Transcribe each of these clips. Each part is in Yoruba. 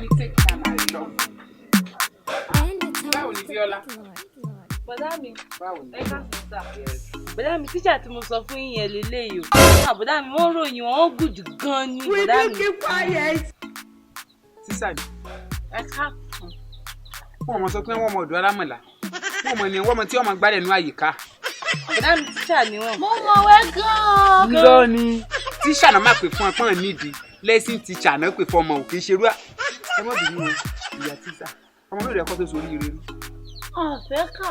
ní take time àti lọ. Báwo ni Bíọ́lá? Bọ̀dá mi. Báwo ni? Ẹ ká sọ sá. Bọ̀dá mi tíṣà tí mo sọ fún yín yẹn lélẹ́yìí o. Bọ̀dá mi wọ́n ròyìn wọ́n gùn jù gan ni bọ̀dá mi. Keep quiet. Sísà ni. Ẹ ká. Wọ́n mọ̀ sọ pé wọ́n mọ̀ ọ̀dọ́ alámọ̀lá. Wọ́n mọ̀ tí wọ́n mọ̀ gbálẹ̀ nú àyíká. Bọ̀dá mi tíṣà ni wọ́n. Mo mọ̀wé gan-an. Irọ́ ni. Tíṣà náà máa pè fún ọpọ́n nídìí. Lẹ́sìn tíṣà náà pè fún ọmọ òkè ṣerú à. Ẹ mọ̀ bí wọn ìyá tíṣà. Ọmọ mẹ́rin ẹ̀kọ́ tó sórí ire ni. Ọ̀fẹ́ kà.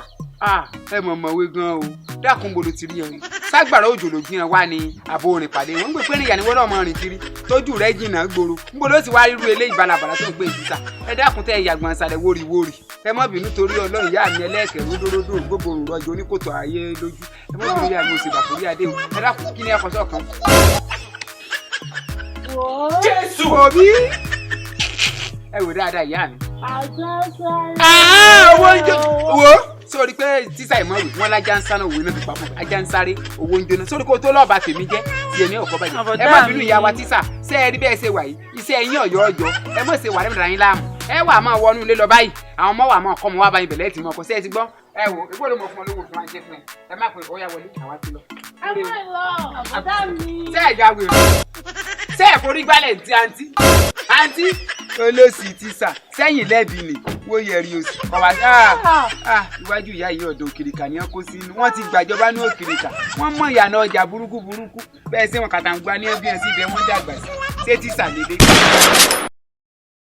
Ẹ mọ̀ mọ̀wé gan o. Dákun bolo ti rí yan. Ságbàrá òjò ló gbìyàn wá ní àbò orin pàdé. Wọ́n ń gbé pé níyà ni wọ́n náà mọ̀ rìn kiri. Tójú rẹ̀ jìnnà gbòòrò. Níbo ló ti wá rírú eléyìí balabàlà tó ń gbé ìtúsà. Ẹ dákun tẹ́ ìyàgbọ́n sàlẹ̀ wóríwórí. Ẹ mọ̀ bínú torí Ọlọ́run ìyá mi ẹlẹ́ẹ̀kẹ́ ródóródó gbogbo òrùrọ̀jò oníkòtò ayé lójú. Ẹ mọ̀ bínú ìyá mi òsì bàkórí adé o. Ẹ dákun kí ni ẹ kọ sọ́ọ̀kan. Jésù òbí. Ẹ wò dáadáa ìyá mi. Owó ń jó wo sórí pé tíṣà ìmọ̀wé wọn lájà ń sáná òwe náà fi pamọ́ ajá ń sáré owó ń jóná sórí kó tó lọ́ọ̀bà tèmi jẹ́ tí ẹni ọ̀kọ́ bàjẹ́ ẹ má bínú ìyá wa tíṣà ṣé ẹ rí bẹ́ẹ̀ ṣe wà yìí iṣẹ́ ẹ̀yìn ọ̀yọ́ ọjọ́ ẹ mọ̀ ṣe wà lẹ́mìíràn yín láàmú ẹ wà máa wọnú ilé lọ báyìí àwọn ọmọ wà máa kọ́ mọ wá báyìí bẹ̀lẹ́ tì mọ́ kò sí ẹ ti gbọ́ ẹ wò ìgbó ló mọ̀ fún ọ lówó fún ajé fún ẹ má pè ó yá wọlé àwa ti lọ. ṣé ẹ já wèrè ṣé ẹ forí gbálẹ̀ ti àǹtí olóòsì tíṣà sẹ́yìn lẹ́bi ni wó yẹri òsì ọ̀wá iwájú ìyá yìí ọ̀dọ̀ òkìrìkà ni wọ́n kó sínú wọ́n ti gbàjọba ní òkìrìkà wọ́n mọ ìyànà ọjà burúkú bẹ́ẹ̀ sí wọn kàtàǹgbà ní ẹbí ẹ̀ sí ibẹ̀ wọ́n dàgbà sí ṣé tíṣà lédè.